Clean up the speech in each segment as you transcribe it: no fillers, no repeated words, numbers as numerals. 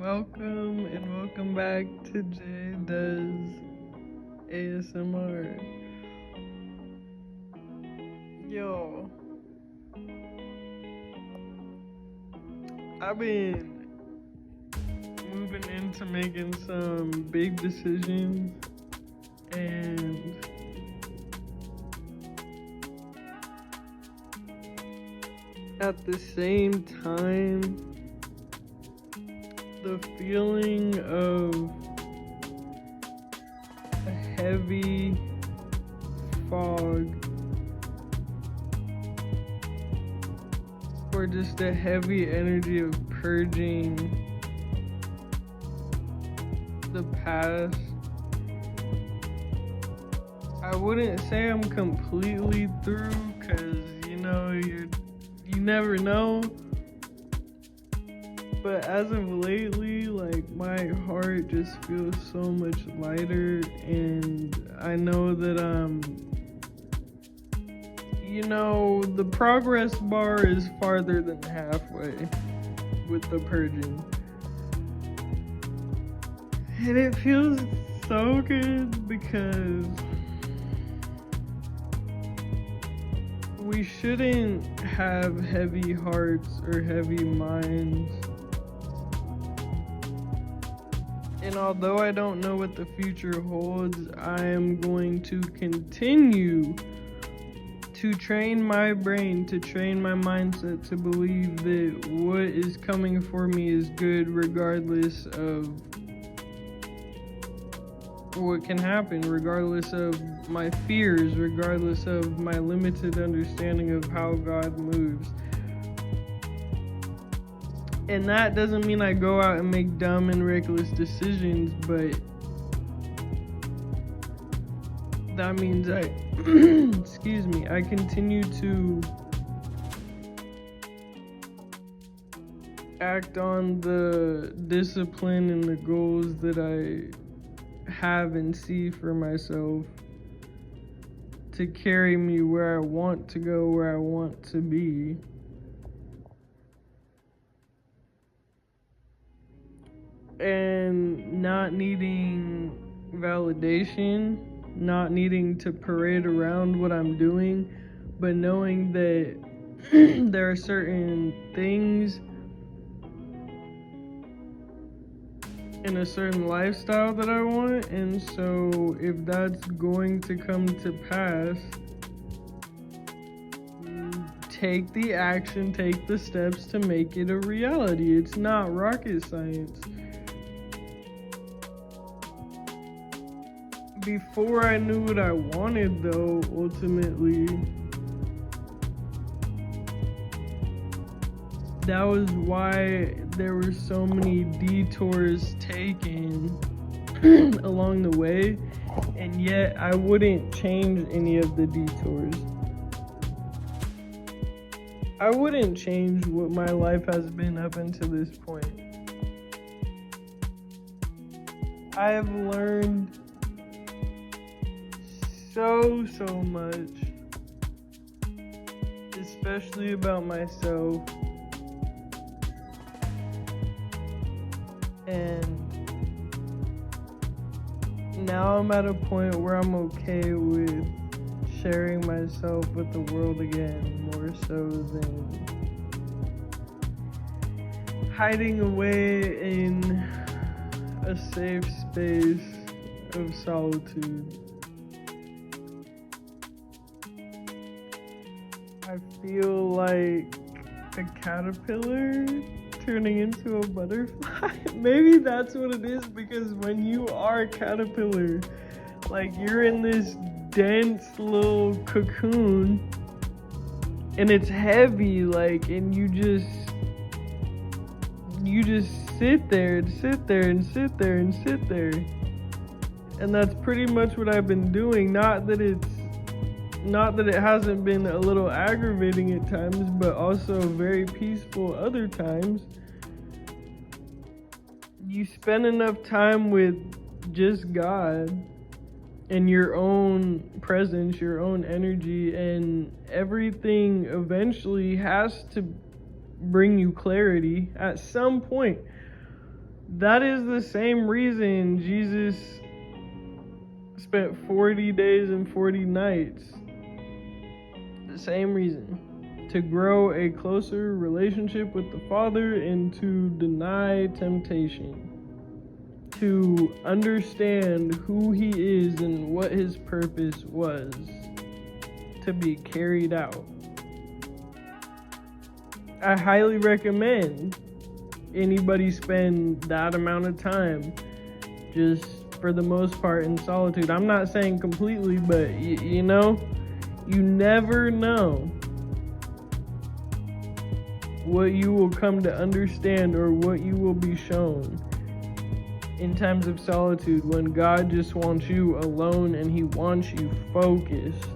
Welcome and welcome back to Jay Does ASMR. Yo, I've been moving into making some big decisions, and at the same time, the feeling of a heavy fog or just a heavy energy of purging the past. I wouldn't say I'm completely through, because you never know. But as of lately, like, my heart just feels so much lighter, and I know that the progress bar is farther than halfway with the purging. And it feels so good, because we shouldn't have heavy hearts or heavy minds. And although I don't know what the future holds, I am going to continue to train my brain, to train my mindset to believe that what is coming for me is good, regardless of what can happen, regardless of my fears, regardless of my limited understanding of how God moves. And that doesn't mean I go out and make dumb and reckless decisions, but that means I I continue to act on the discipline and the goals that I have and see for myself to carry me where I want to go, where I want to be. And not needing validation, not needing to parade around what I'm doing, but knowing that there are certain things in a certain lifestyle that I want, and so if that's going to come to pass, take the action, take the steps to make it a reality. It's not rocket science. Before I knew what I wanted, though, ultimately, that was why there were so many detours taken along the way, and yet I wouldn't change any of the detours. I wouldn't change what my life has been up until this point. I have learned so much, especially about myself, and now I'm at a point where I'm okay with sharing myself with the world again, more so than hiding away in a safe space of solitude. I feel like a caterpillar turning into a butterfly. Maybe that's what it is, because when you are a caterpillar, like, you're in this dense little cocoon and it's heavy, like, and you just sit there and sit there and sit there and sit there. And that's pretty much what I've been doing. Not that it hasn't been a little aggravating at times, but also very peaceful other times. You spend enough time with just God and your own presence, your own energy, and everything eventually has to bring you clarity at some point. That is the same reason Jesus spent 40 days and 40 nights. The same reason. To grow a closer relationship with the Father and to deny temptation. To understand who He is and what His purpose was to be carried out. I highly recommend anybody spend that amount of time just for the most part in solitude. I'm not saying completely, but you know, you never know what you will come to understand or what you will be shown in times of solitude when God just wants you alone and He wants you focused.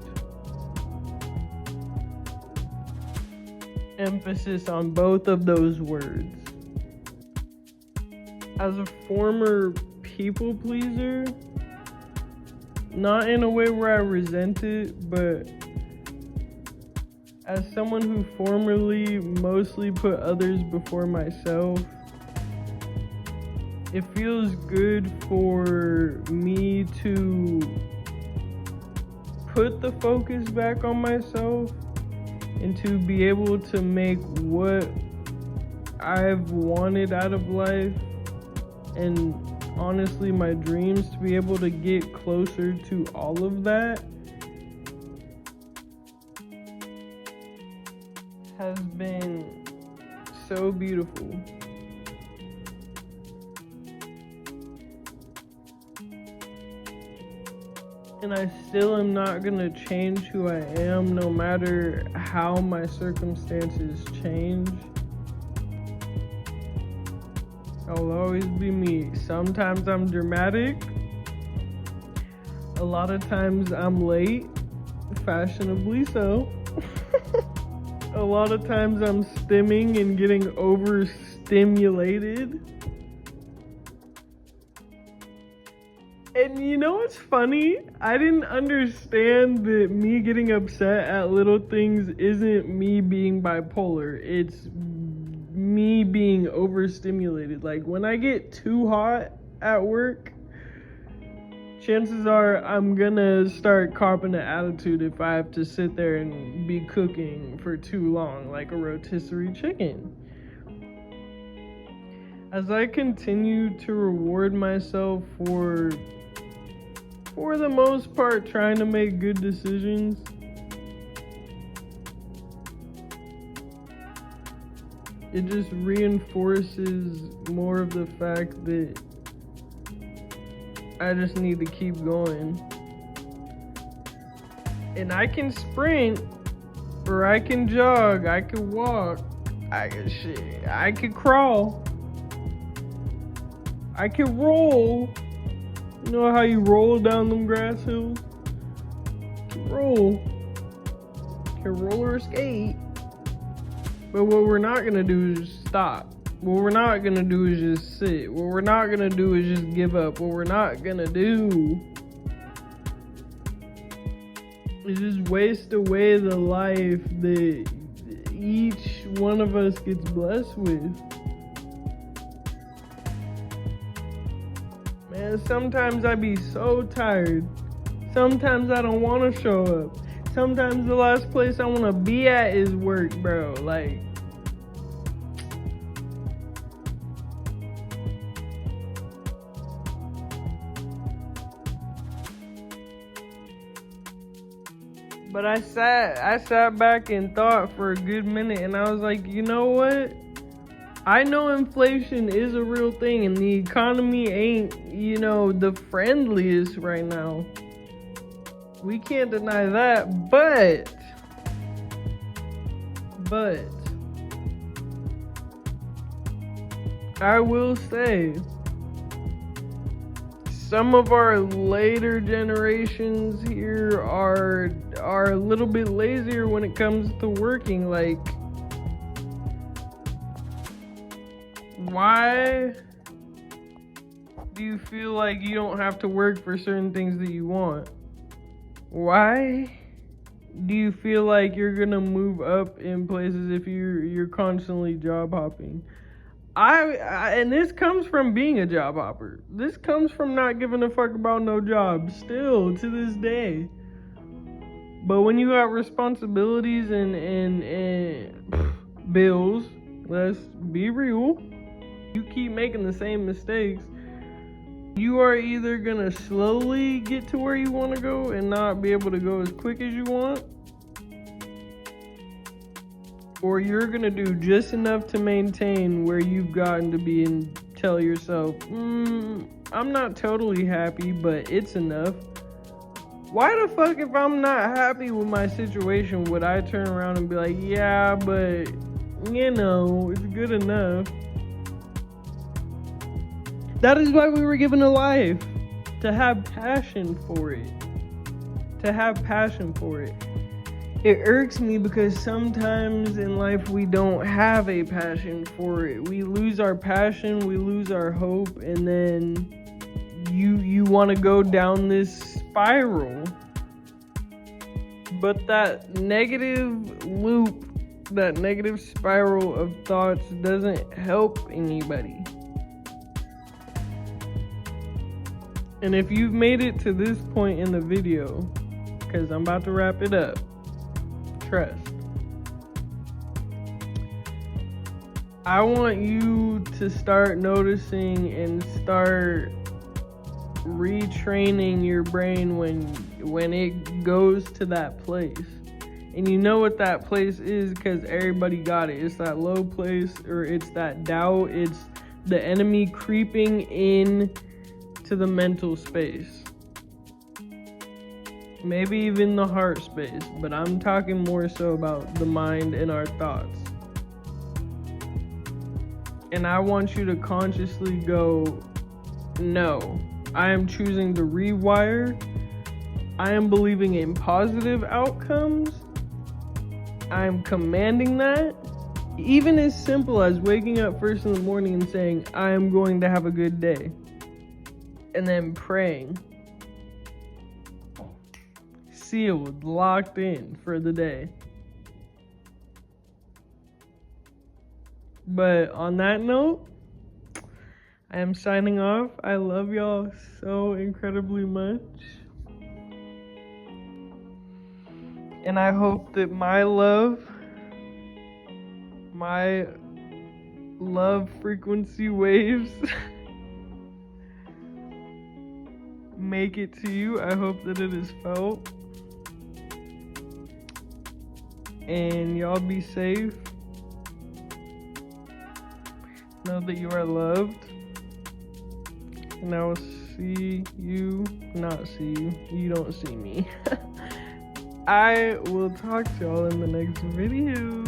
Emphasis on both of those words. As a former people pleaser, not in a way where I resent it, but as someone who formerly mostly put others before myself, it feels good for me to put the focus back on myself and to be able to make what I've wanted out of life and honestly my dreams, to be able to get closer to all of that has been so beautiful. And I still am not gonna change who I am no matter how my circumstances change. I'll always be me. Sometimes I'm dramatic. A lot of times I'm late, fashionably so. A lot of times I'm stimming and getting overstimulated. And you know what's funny? I didn't understand that me getting upset at little things isn't me being bipolar. It's me being overstimulated. Like when I get too hot at work, chances are I'm gonna start copping an attitude if I have to sit there and be cooking for too long, like a rotisserie chicken. As I continue to reward myself for the most part, trying to make good decisions, it just reinforces more of the fact that I just need to keep going. And I can sprint, or I can jog, I can walk, I can crawl, I can roll. You know how you roll down them grass hills? Roll. Can roller skate. But what we're not gonna do is just stop. What we're not gonna do is just sit. What we're not gonna do is just give up. What we're not gonna do is just waste away the life that each one of us gets blessed with. Man, sometimes I be so tired. Sometimes I don't want to show up. Sometimes the last place I want to be at is work, bro. Like, but I sat back and thought for a good minute, and I was like, you know what? I know inflation is a real thing and the economy ain't, the friendliest right now. We can't deny that, but I will say some of our later generations here are a little bit lazier when it comes to working. Like, why do you feel like you don't have to work for certain things that you want? Why do you feel like you're gonna move up in places if you're constantly job hopping? And this comes from being a job hopper. This comes from not giving a fuck about no job still to this day. But when you got responsibilities and bills, let's be real, you keep making the same mistakes, you are either gonna slowly get to where you want to go and not be able to go as quick as you want, or you're gonna do just enough to maintain where you've gotten to be and tell yourself, I'm not totally happy, but it's enough. Why the fuck, if I'm not happy with my situation, would I turn around and be like, yeah, but you know, it's good enough? That is why we were given a life, to have passion for it. To have passion for it. It irks me because sometimes in life we don't have a passion for it. We lose our passion, we lose our hope, and then you want to go down this spiral. But that negative loop, that negative spiral of thoughts doesn't help anybody. And if you've made it to this point in the video, because I'm about to wrap it up, trust. I want you to start noticing and start retraining your brain when it goes to that place. And you know what that place is because everybody got it. It's that low place, or it's that doubt. It's the enemy creeping in to the mental space. Maybe even the heart space, but I'm talking more so about the mind and our thoughts. And I want you to consciously go, no, I am choosing to rewire. I am believing in positive outcomes. I am commanding that. Even as simple as waking up first in the morning and saying, I am going to have a good day. And then praying. Sealed, locked in for the day. But on that note, I am signing off. I love y'all so incredibly much. And I hope that my love frequency waves make it to you. I hope that it is felt. And y'all be safe. Know that you are loved. And I will see you, not see you. You don't see me. I will talk to y'all in the next video.